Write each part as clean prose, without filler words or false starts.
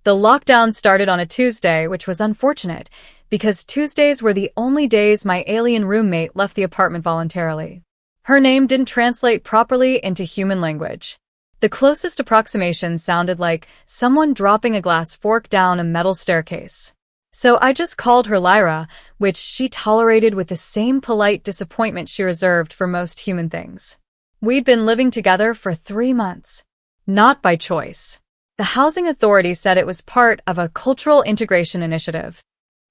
The lockdown started on a Tuesday, which was unfortunate, because Tuesdays were the only days my alien roommate left the apartment voluntarily. Her name didn't translate properly into human language. The closest approximation sounded like someone dropping a glass fork down a metal staircase. So I just called her Lyra, which she tolerated with the same polite disappointment she reserved for most human things. We'd been living together for 3 months. Not by choice. The housing authority said it was part of a cultural integration initiative.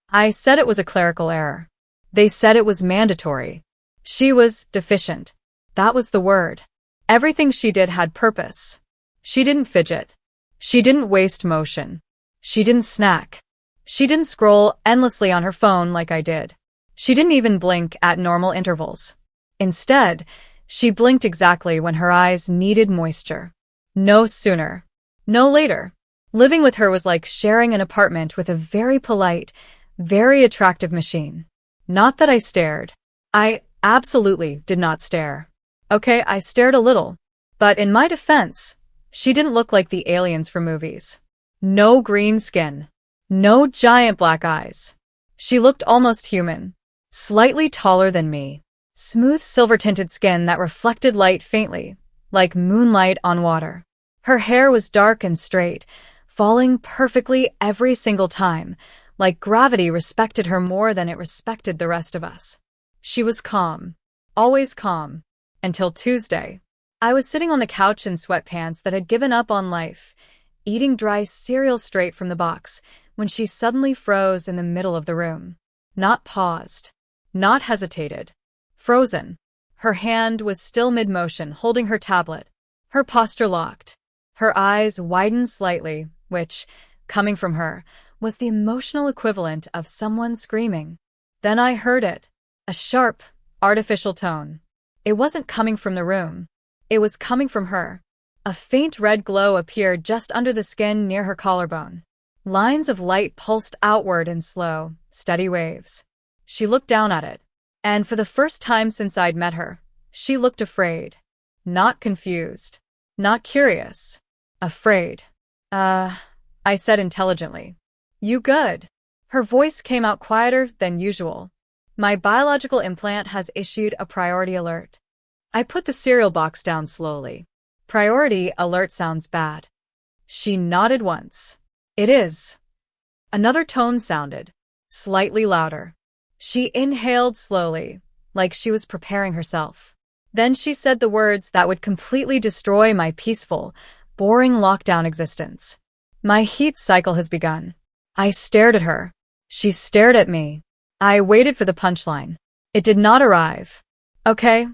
I said it was a clerical error. They said it was mandatory. She was deficient. That was the word. Everything she did had purpose. She didn't fidget. She didn't waste motion. She didn't snack. She didn't scroll endlessly on her phone like I did. She didn't even blink at normal intervals. Instead, she blinked exactly when her eyes needed moisture. No sooner. No later. Living with her was like sharing an apartment with a very polite, very attractive machine. Not that I stared. I absolutely did not stare. Okay, I stared a little. But in my defense, she didn't look like the aliens from movies. No green skin. No giant black eyes. She looked almost human. Slightly taller than me. Smooth silver-tinted skin that reflected light faintly, like moonlight on water. Her hair was dark and straight, falling perfectly every single time, like gravity respected her more than it respected the rest of us. She was calm. Always calm. Until Tuesday. I was sitting on the couch in sweatpants that had given up on life, eating dry cereal straight from the box, when she suddenly froze in the middle of the room. Not paused. Not hesitated. Frozen. Her hand was still mid-motion, holding her tablet. Her posture locked. Her eyes widened slightly, which, coming from her, was the emotional equivalent of someone screaming. Then I heard it. A sharp, artificial tone. It wasn't coming from the room. It was coming from her. A faint red glow appeared just under the skin near her collarbone. Lines of light pulsed outward in slow, steady waves. She looked down at it. And for the first time since I'd met her, she looked afraid. Not confused. Not curious. Afraid. I said intelligently. You good? Her voice came out quieter than usual. My biological implant has issued a priority alert. I put the cereal box down slowly. Priority alert sounds bad. She nodded once. It is. Another tone sounded, slightly louder. She inhaled slowly, like she was preparing herself. Then she said the words that would completely destroy my peaceful, boring lockdown existence. My heat cycle has begun. I stared at her. She stared at me. I waited for the punchline. It did not arrive. Okay,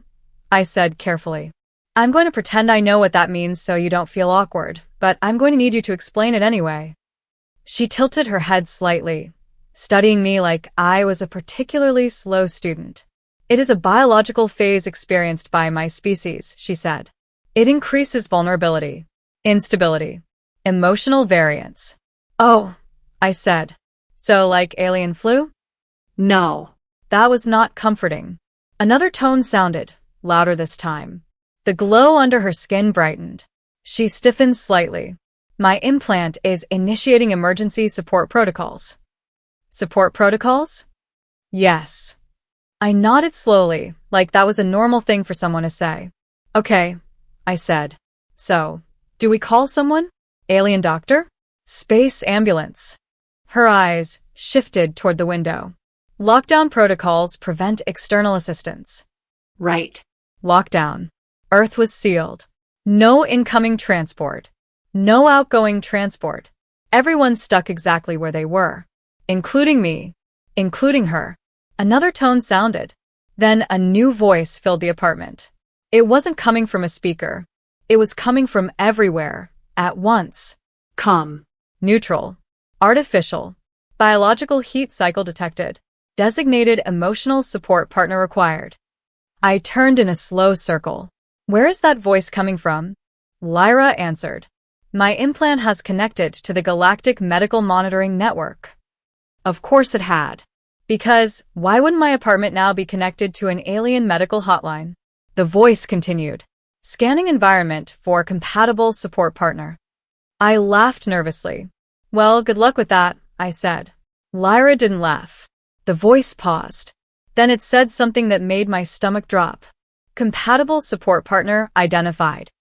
I said carefully. I'm going to pretend I know what that means so you don't feel awkward, but I'm going to need you to explain it anyway. She tilted her head slightly, studying me like I was a particularly slow student. It is a biological phase experienced by my species, she said. It increases vulnerability, instability, emotional variance. Oh, I said. So like alien flu? No. That was not comforting. Another tone sounded, louder this time. The glow under her skin brightened. She stiffened slightly. My implant is initiating emergency support protocols. Support protocols? Yes. I nodded slowly, like that was a normal thing for someone to say. Okay, I said. So, do we call someone? Alien doctor? Space ambulance. Her eyes shifted toward the window. Lockdown protocols prevent external assistance. Right. Lockdown. Earth was sealed. No incoming transport. No outgoing transport. Everyone stuck exactly where they were. Including me. Including her. Another tone sounded. Then a new voice filled the apartment. It wasn't coming from a speaker. It was coming from everywhere, at once. Calm. Neutral. Artificial. Biological heat cycle detected. Designated emotional support partner required. I turned in a slow circle. Where is that voice coming from? Lyra answered. My implant has connected to the Galactic Medical Monitoring Network. Of course it had. Because, why wouldn't my apartment now be connected to an alien medical hotline? The voice continued. Scanning environment for compatible support partner. I laughed nervously. Well, good luck with that, I said. Lyra didn't laugh. The voice paused. Then it said something that made my stomach drop. Compatible support partner identified.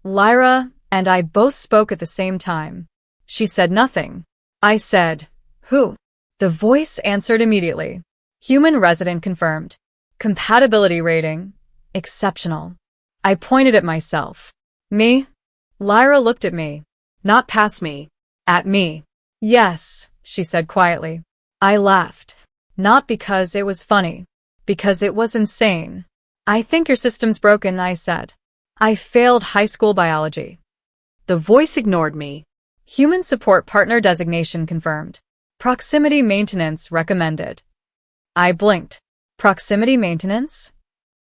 Lyra and I both spoke at the same time. She said nothing. I said, "Who?" The voice answered immediately. Human resident confirmed. Compatibility rating, exceptional. I pointed at myself. Me? Lyra looked at me. Not past me. At me. Yes, she said quietly. I laughed. Not because it was funny. Because it was insane. I think your system's broken, I said. I failed high school biology. The voice ignored me. Human support partner designation confirmed. Proximity maintenance recommended. I blinked. Proximity maintenance?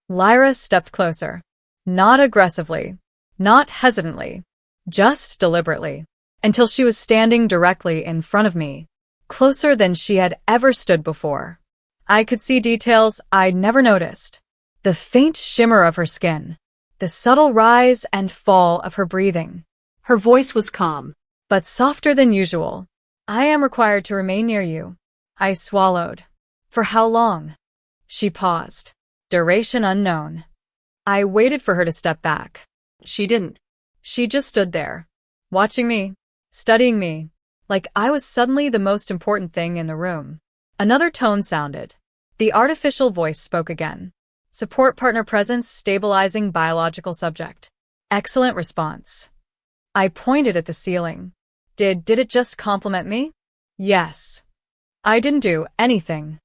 Lyra stepped closer. Not aggressively. Not hesitantly. Just deliberately. Until she was standing directly in front of me. Closer than she had ever stood before. I could see details I'd never noticed. The faint shimmer of her skin. The subtle rise and fall of her breathing. Her voice was calm. But softer than usual. I am required to remain near you. I swallowed. For how long? She paused. Duration unknown. I waited for her to step back. She didn't. She just stood there. Watching me. Studying me. Like I was suddenly the most important thing in the room. Another tone sounded. The artificial voice spoke again. Support partner presence stabilizing biological subject. Excellent response. I pointed at the ceiling. Did it just compliment me? Yes. I didn't do anything.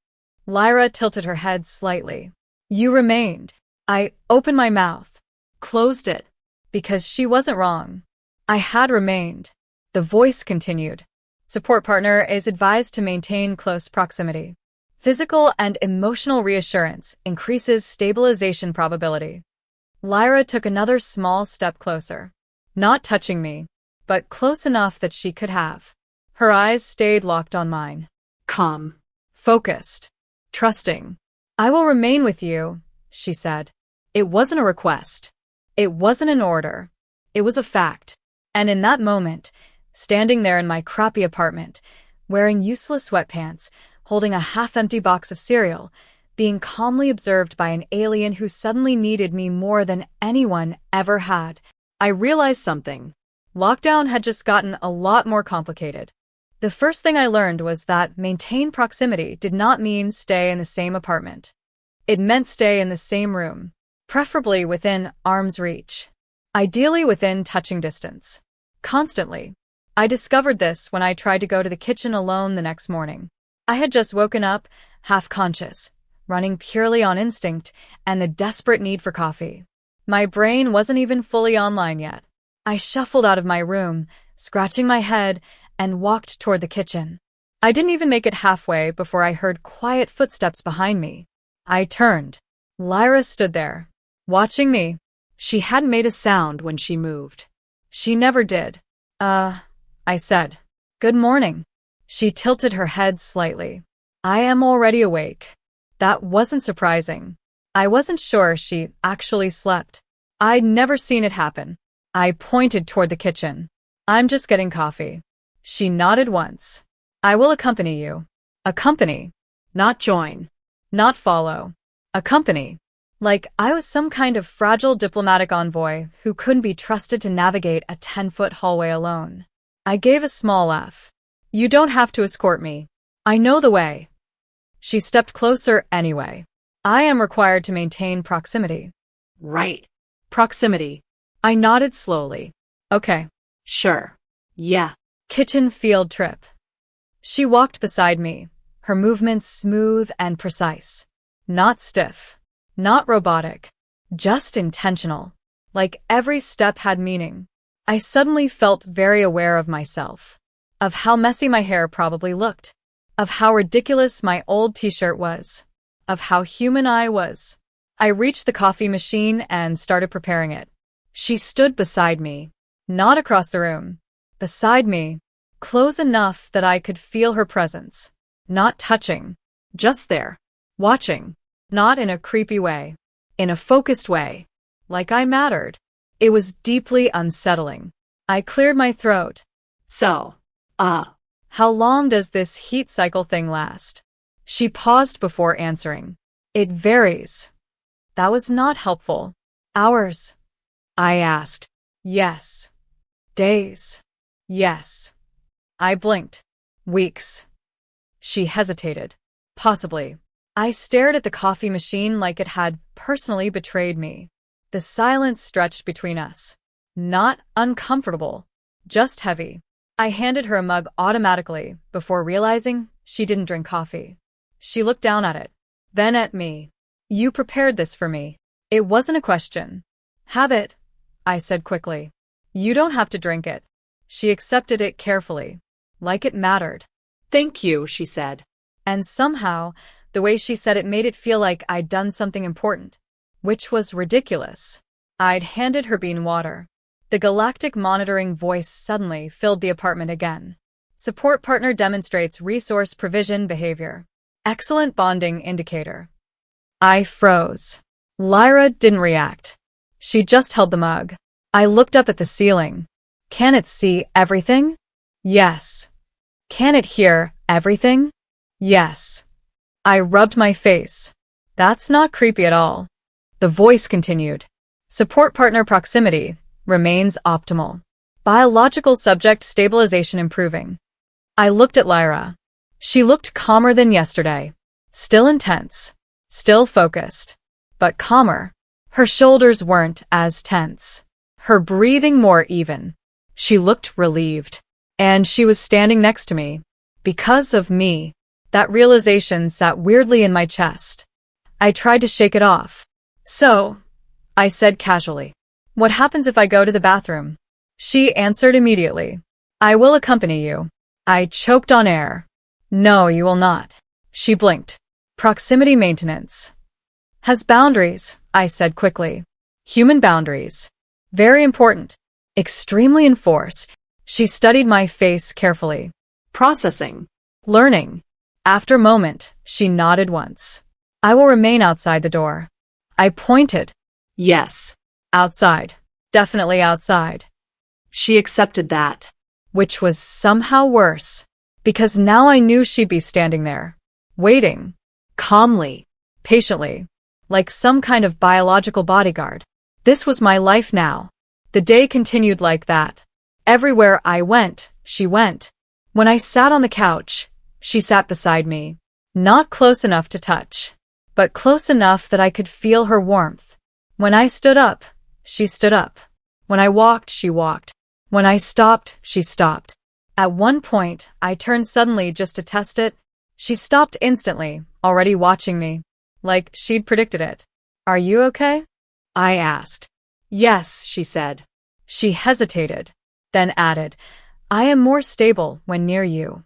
Lyra tilted her head slightly. You remained. I opened my mouth. Closed it. Because she wasn't wrong. I had remained. The voice continued. Support partner is advised to maintain close proximity. Physical and emotional reassurance increases stabilization probability. Lyra took another small step closer. Not touching me, but close enough that she could have. Her eyes stayed locked on mine. Calm. Focused. Trusting. I will remain with you, she said. It wasn't a request. It wasn't an order. It was a fact. And in that moment, standing there in my crappy apartment, wearing useless sweatpants, holding a half-empty box of cereal, being calmly observed by an alien who suddenly needed me more than anyone ever had, I realized something. Lockdown had just gotten a lot more complicated. The first thing I learned was that maintain proximity did not mean stay in the same apartment. It meant stay in the same room, preferably within arm's reach. Ideally within touching distance. Constantly. I discovered this when I tried to go to the kitchen alone the next morning. I had just woken up, half-conscious, running purely on instinct and the desperate need for coffee. My brain wasn't even fully online yet. I shuffled out of my room, scratching my head, and walked toward the kitchen. I didn't even make it halfway before I heard quiet footsteps behind me. I turned. Lyra stood there, watching me. She hadn't made a sound when she moved. She never did. I said. Good morning. She tilted her head slightly. I am already awake. That wasn't surprising. I wasn't sure she actually slept. I'd never seen it happen. I pointed toward the kitchen. I'm just getting coffee. She nodded once. I will accompany you. Accompany. Not join. Not follow. Accompany. Like I was some kind of fragile diplomatic envoy who couldn't be trusted to navigate a 10-foot hallway alone. I gave a small laugh. You don't have to escort me. I know the way. She stepped closer anyway. I am required to maintain proximity. Right. Proximity. I nodded slowly. Okay. Sure. Yeah. Kitchen field trip. She walked beside me, her movements smooth and precise. Not stiff. Not robotic. Just intentional. Like every step had meaning. I suddenly felt very aware of myself. Of how messy my hair probably looked. Of how ridiculous my old t-shirt was. Of how human I was. I reached the coffee machine and started preparing it. She stood beside me. Not across the room. Beside me. Close enough that I could feel her presence. Not touching. Just there. Watching. Not in a creepy way. In a focused way. Like I mattered. It was deeply unsettling. I cleared my throat. So, How long does this heat cycle thing last? She paused before answering. It varies. That was not helpful. Hours? I asked. Yes. Days? Yes. I blinked. Weeks. She hesitated. Possibly. I stared at the coffee machine like it had personally betrayed me. The silence stretched between us. Not uncomfortable, just heavy. I handed her a mug automatically before realizing she didn't drink coffee. She looked down at it, then at me. You prepared this for me. It wasn't a question. Have it, I said quickly. You don't have to drink it. She accepted it carefully, like it mattered. Thank you, she said. And somehow, the way she said it made it feel like I'd done something important, which was ridiculous. I'd handed her bean water. The galactic monitoring voice suddenly filled the apartment again. Support partner demonstrates resource provision behavior. Excellent bonding indicator. I froze. Lyra didn't react. She just held the mug. I looked up at the ceiling. Can it see everything? Yes. Can it hear everything? Yes. I rubbed my face. That's not creepy at all. The voice continued. Support partner proximity remains optimal. Biological subject stabilization improving. I looked at Lyra. She looked calmer than yesterday. Still intense. Still focused. But calmer. Her shoulders weren't as tense. Her breathing more even. She looked relieved. And she was standing next to me. Because of me. That realization sat weirdly in my chest. I tried to shake it off. So, I said casually, what happens if I go to the bathroom? She answered immediately. I will accompany you. I choked on air. No, you will not. She blinked. Proximity maintenance has boundaries, I said quickly. Human boundaries. Very important. Extremely enforced. She studied my face carefully. Processing. Learning. After a moment, she nodded once. I will remain outside the door. I pointed. Yes. Outside. Definitely outside. She accepted that. Which was somehow worse, because now I knew she'd be standing there, waiting. Calmly. Patiently. Like some kind of biological bodyguard. This was my life now. The day continued like that. Everywhere I went, she went. When I sat on the couch, she sat beside me. Not close enough to touch, but close enough that I could feel her warmth. When I stood up, she stood up. When I walked, she walked. When I stopped, she stopped. At one point, I turned suddenly just to test it. She stopped instantly, already watching me. Like she'd predicted it. Are you okay? I asked. Yes, she said. She hesitated, then added, I am more stable when near you.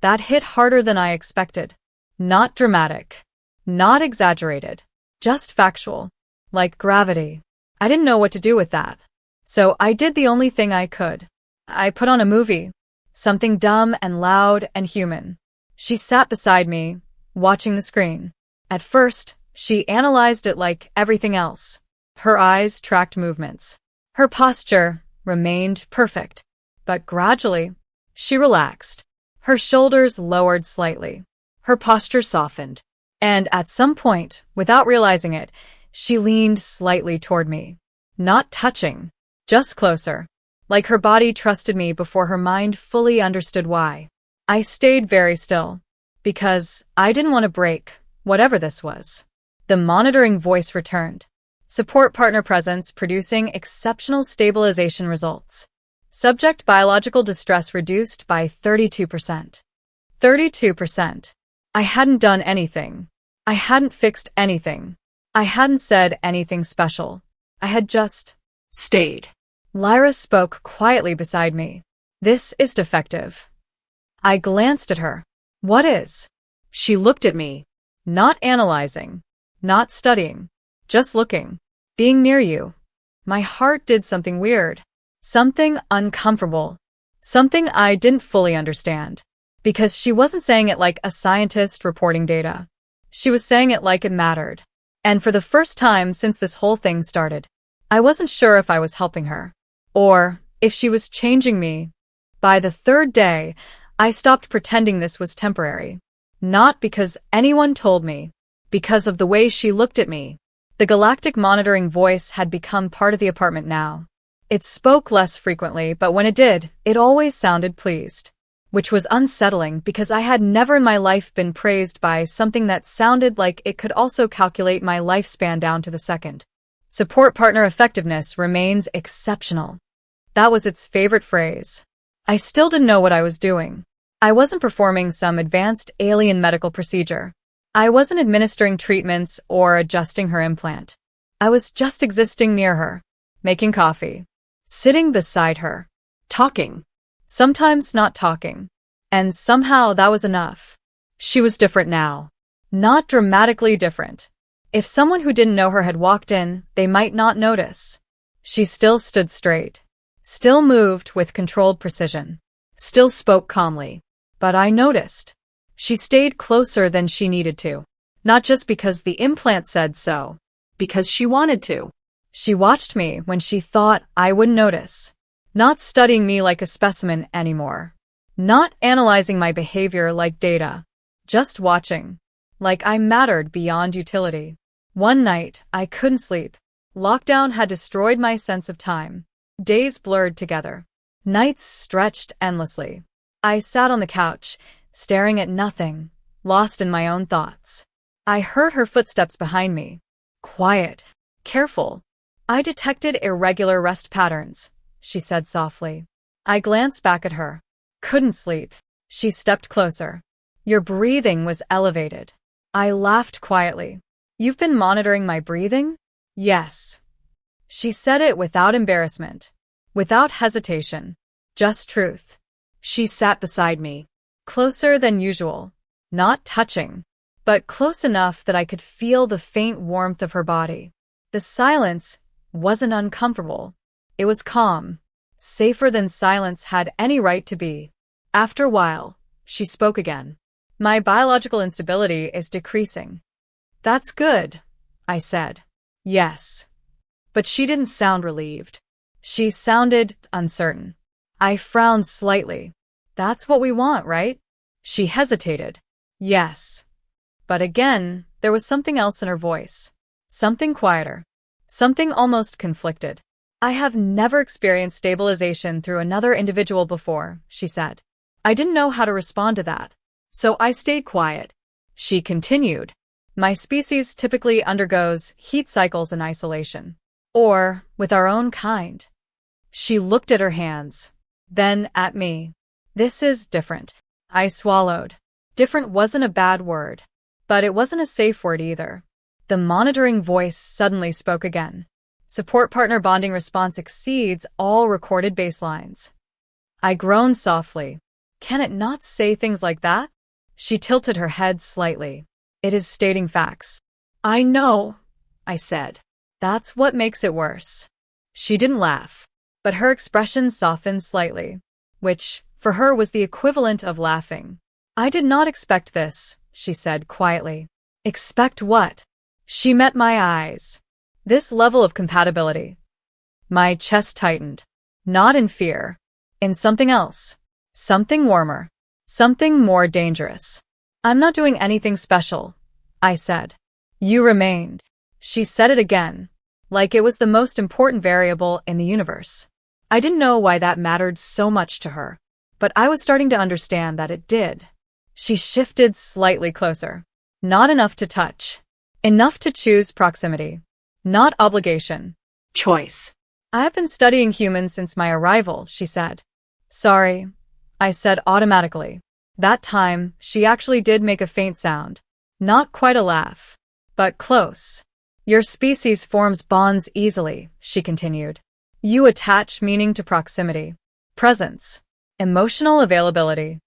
That hit harder than I expected. Not dramatic. Not exaggerated. Just factual. Like gravity. I didn't know what to do with that. So I did the only thing I could. I put on a movie. Something dumb and loud and human. She sat beside me, watching the screen. At first, she analyzed it like everything else. Her eyes tracked movements. Her posture remained perfect. But gradually, she relaxed. Her shoulders lowered slightly. Her posture softened. And at some point, without realizing it, she leaned slightly toward me. Not touching, just closer. Like her body trusted me before her mind fully understood why. I stayed very still. Because I didn't want to break, whatever this was. The monitoring voice returned. Support partner presence producing exceptional stabilization results. Subject biological distress reduced by 32%. 32%. I hadn't done anything. I hadn't fixed anything. I hadn't said anything special. I had just stayed. Lyra spoke quietly beside me. This is defective. I glanced at her. What is? She looked at me. Not analyzing. Not studying. Just looking. Being near you. My heart did something weird. Something uncomfortable. Something I didn't fully understand. Because she wasn't saying it like a scientist reporting data. She was saying it like it mattered. And for the first time since this whole thing started, I wasn't sure if I was helping her. Or if she was changing me. By the third day, I stopped pretending this was temporary. Not because anyone told me, because of the way she looked at me. The galactic monitoring voice had become part of the apartment now. It spoke less frequently, but when it did, it always sounded pleased. Which was unsettling because I had never in my life been praised by something that sounded like it could also calculate my lifespan down to the second. Support partner effectiveness remains exceptional. That was its favorite phrase. I still didn't know what I was doing. I wasn't performing some advanced alien medical procedure. I wasn't administering treatments or adjusting her implant. I was just existing near her, making coffee, sitting beside her, Talking. sometimes not talking. And somehow that was enough. She was different now. Not dramatically different. If someone who didn't know her had walked in, they might not notice. She still stood straight. Still moved with controlled precision. Still spoke calmly. But I noticed. She stayed closer than she needed to. Not just because the implant said so. Because she wanted to. She watched me when she thought I wouldn't notice. Not studying me like a specimen anymore. Not analyzing my behavior like data. Just watching. Like I mattered beyond utility. One night, I couldn't sleep. Lockdown had destroyed my sense of time. Days blurred together. Nights stretched endlessly. I sat on the couch, staring at nothing, lost in my own thoughts. I heard her footsteps behind me. Quiet. Careful. I detected irregular rest patterns, she said softly. I glanced back at her. Couldn't sleep. She stepped closer. Your breathing was elevated. I laughed quietly. You've been monitoring my breathing? Yes. She said it without embarrassment, without hesitation, just truth. She sat beside me, closer than usual, not touching, but close enough that I could feel the faint warmth of her body. The silence wasn't uncomfortable. It was calm, safer than silence had any right to be. After a while, she spoke again. My biological instability is decreasing. That's good, I said. Yes. But she didn't sound relieved. She sounded uncertain. I frowned slightly. That's what we want, right? She hesitated. Yes. But again, there was something else in her voice. Something quieter. Something almost conflicted. I have never experienced stabilization through another individual before, she said. I didn't know how to respond to that. So I stayed quiet. She continued. My species typically undergoes heat cycles in isolation. Or with our own kind. She looked at her hands. Then at me. This is different. I swallowed. Different wasn't a bad word. But it wasn't a safe word either. The monitoring voice suddenly spoke again. Support partner bonding response exceeds all recorded baselines. I groaned softly. Can it not say things like that? She tilted her head slightly. It is stating facts. I know, I said. That's what makes it worse. She didn't laugh, but her expression softened slightly, which, for her, was the equivalent of laughing. I did not expect this, she said quietly. Expect what? She met my eyes. This level of compatibility. My chest tightened. Not in fear. In something else. Something warmer. Something more dangerous. I'm not doing anything special, I said. You remained. She said it again, like it was the most important variable in the universe. I didn't know why that mattered so much to her, but I was starting to understand that it did. She shifted slightly closer. Not enough to touch. Enough to choose proximity. Not obligation. Choice. I have been studying humans since my arrival, she said. Sorry, I said automatically. That time, she actually did make a faint sound. Not quite a laugh, but close. Your species forms bonds easily, she continued. You attach meaning to proximity, presence, emotional availability.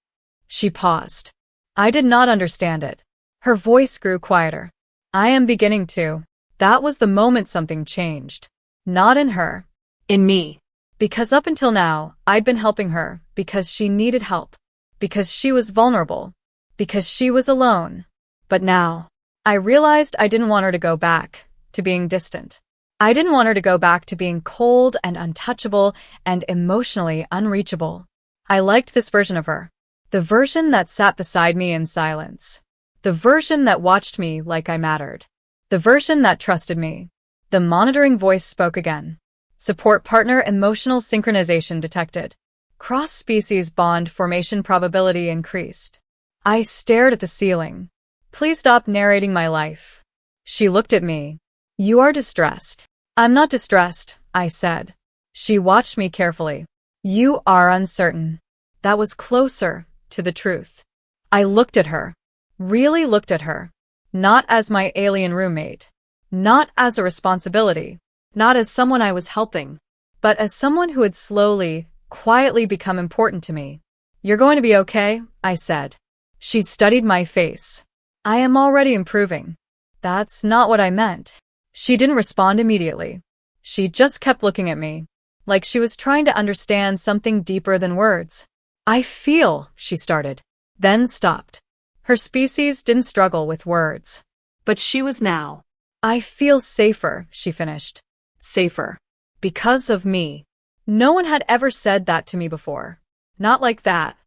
She paused. I did not understand it. Her voice grew quieter. I am beginning to. That was the moment something changed. Not in her. In me. Because up until now, I'd been helping her because she needed help. Because she was vulnerable. Because she was alone. But now, I realized I didn't want her to go back to being distant. I didn't want her to go back to being cold and untouchable and emotionally unreachable. I liked this version of her. The version that sat beside me in silence. The version that watched me like I mattered. The version that trusted me. The monitoring voice spoke again. Support partner emotional synchronization detected. Cross-species bond formation probability increased. I stared at the ceiling. Please stop narrating my life. She looked at me. You are distressed. I'm not distressed, I said. She watched me carefully. You are uncertain. That was closer to the truth. I looked at her. Really looked at her. Not as my alien roommate. Not as a responsibility. Not as someone I was helping. But as someone who had slowly, quietly become important to me. You're going to be okay, I said. She studied my face. I am already improving. That's not what I meant. She didn't respond immediately. She just kept looking at me, like she was trying to understand something deeper than words. I feel, she started, then stopped. Her species didn't struggle with words. But she was now. I feel safer, she finished. Safer. Because of me. No one had ever said that to me before. Not like that.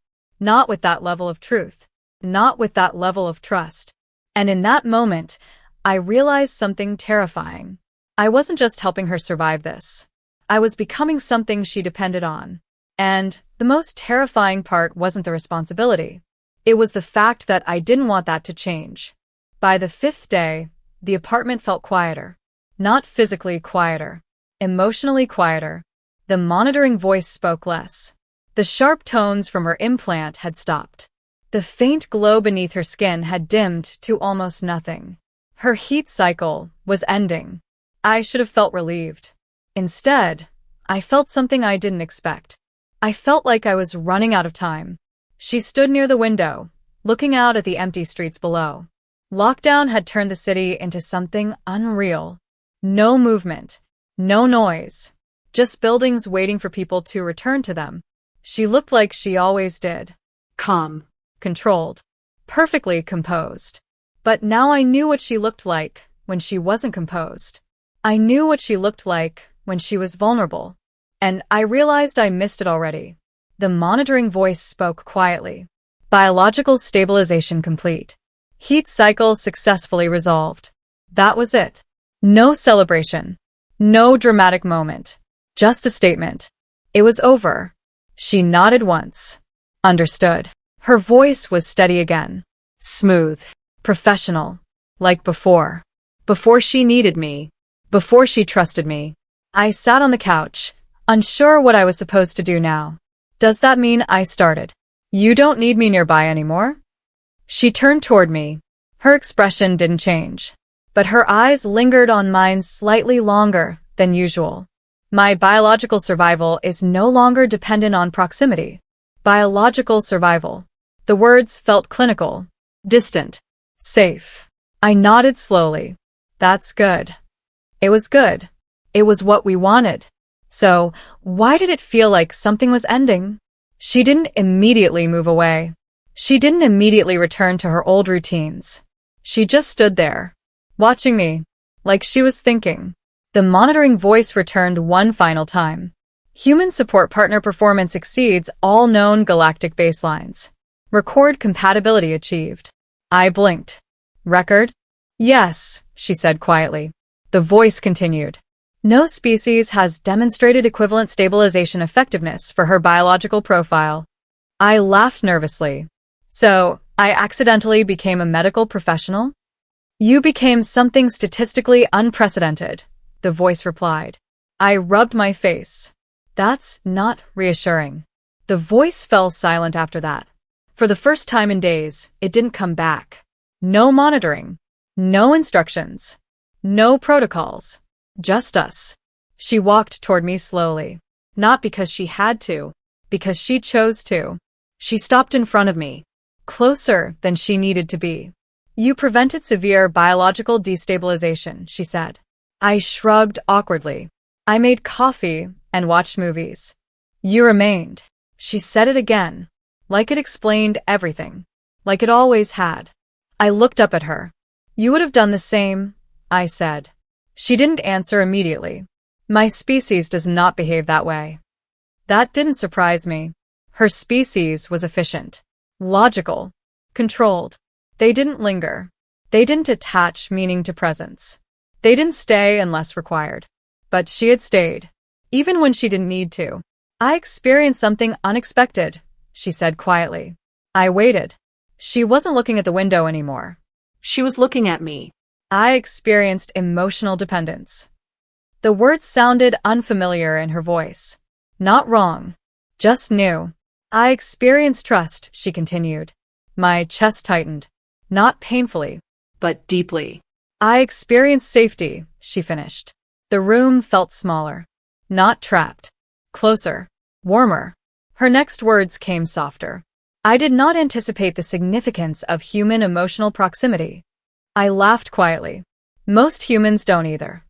Not with that level of truth. Not with that level of trust. And in that moment, I realized something terrifying. I wasn't just helping her survive this. I was becoming something she depended on. And the most terrifying part wasn't the responsibility. It was the fact that I didn't want that to change. By the 5th day, the apartment felt quieter. Not physically quieter. Emotionally quieter. The monitoring voice spoke less. The sharp tones from her implant had stopped. The faint glow beneath her skin had dimmed to almost nothing. Her heat cycle was ending. I should have felt relieved. Instead, I felt something I didn't expect. I felt like I was running out of time. She stood near the window, looking out at the empty streets below. Lockdown had turned the city into something unreal. No movement, no noise, just buildings waiting for people to return to them. She looked like she always did. Calm. Controlled. Perfectly composed. But now I knew what she looked like when she wasn't composed. I knew what she looked like when she was vulnerable. And I realized I missed it already. The monitoring voice spoke quietly. Biological stabilization complete. Heat cycle successfully resolved. That was it. No celebration. No dramatic moment. Just a statement. It was over. She nodded once. Understood. Her voice was steady again. Smooth. Professional. Like before. Before she needed me. Before she trusted me. I sat on the couch, unsure what I was supposed to do now. Does that mean I started? You don't need me nearby anymore? She turned toward me. Her expression didn't change, but her eyes lingered on mine slightly longer than usual. My biological survival is no longer dependent on proximity. Biological survival. The words felt clinical. Distant. Safe. I nodded slowly. That's good. It was good. It was what we wanted. So, why did it feel like something was ending? She didn't immediately move away. She didn't immediately return to her old routines. She just stood there, watching me, like she was thinking. The monitoring voice returned one final time. Human support partner performance exceeds all known galactic baselines. Record compatibility achieved. I blinked. Record? Yes, she said quietly. The voice continued. No species has demonstrated equivalent stabilization effectiveness for her biological profile. I laughed nervously. So, I accidentally became a medical professional? You became something statistically unprecedented, the voice replied. I rubbed my face. That's not reassuring. The voice fell silent after that. For the first time in days, it didn't come back. No monitoring. No instructions. No protocols. Just us. She walked toward me slowly. Not because she had to, because she chose to. She stopped in front of me. Closer than she needed to be. You prevented severe biological destabilization, she said. I shrugged awkwardly. I made coffee and watched movies. You remained. She said it again. Like it explained everything. Like it always had. I looked up at her. You would have done the same, I said. She didn't answer immediately. My species does not behave that way. That didn't surprise me. Her species was efficient, logical, controlled. They didn't linger. They didn't attach meaning to presence. They didn't stay unless required. But she had stayed, even when she didn't need to. I experienced something unexpected, she said quietly. I waited. She wasn't looking at the window anymore. She was looking at me. I experienced emotional dependence. The words sounded unfamiliar in her voice. Not wrong, just new. I experienced trust, she continued. My chest tightened. Not painfully, but deeply. I experienced safety, she finished. The room felt smaller. Not trapped. Closer. Warmer. Her next words came softer. I did not anticipate the significance of human emotional proximity. I laughed quietly. Most humans don't either.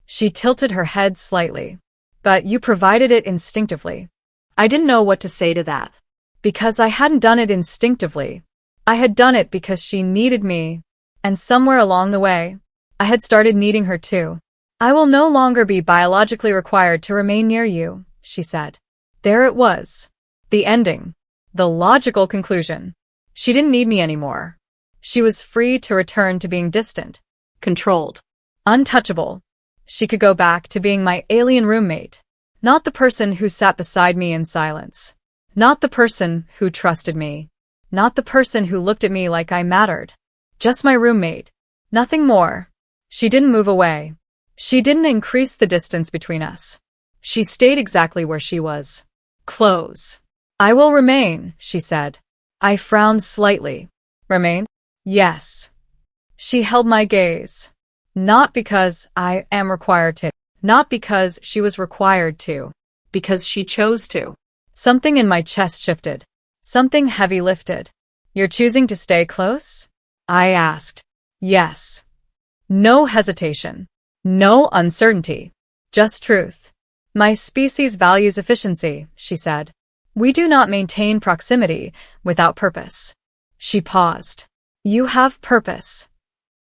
She tilted her head slightly. But you provided it instinctively. I didn't know what to say to that. Because I hadn't done it instinctively. I had done it because she needed me. And somewhere along the way, I had started needing her too. I will no longer be biologically required to remain near you, she said. There it was. The ending. The logical conclusion. She didn't need me anymore. She was free to return to being distant. Controlled. Untouchable. She could go back to being my alien roommate. Not the person who sat beside me in silence. Not the person who trusted me. Not the person who looked at me like I mattered. Just my roommate. Nothing more. She didn't move away. She didn't increase the distance between us. She stayed exactly where she was. Close. I will remain, she said. I frowned slightly. Remain? Yes. She held my gaze. Not because I am required to. Not because she was required to. Because she chose to. Something in my chest shifted. Something heavy lifted. You're choosing to stay close? I asked. Yes. No hesitation. No uncertainty. Just truth. My species values efficiency, she said. We do not maintain proximity without purpose. She paused. You have purpose.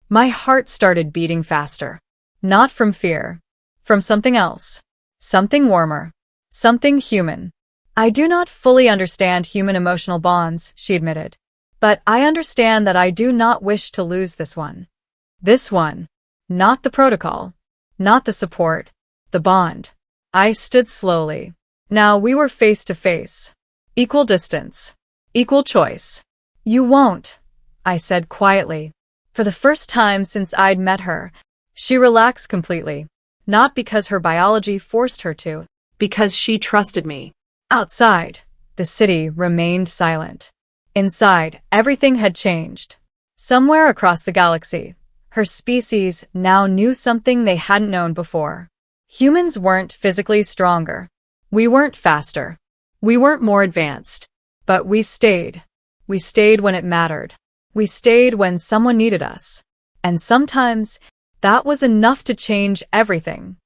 My heart started beating faster. Not from fear. From something else. Something warmer. Something human. I do not fully understand human emotional bonds, she admitted. But I understand that I do not wish to lose this one. This one. Not the protocol. Not the support. The bond. I stood slowly. Now we were face to face. Equal distance. Equal choice. You won't, I said quietly. For the first time since I'd met her, she relaxed completely. Not because her biology forced her to. Because she trusted me. Outside, the city remained silent. Inside, everything had changed. Somewhere across the galaxy, her species now knew something they hadn't known before. Humans weren't physically stronger. We weren't faster. We weren't more advanced. But we stayed. We stayed when it mattered. We stayed when someone needed us. And sometimes, that was enough to change everything.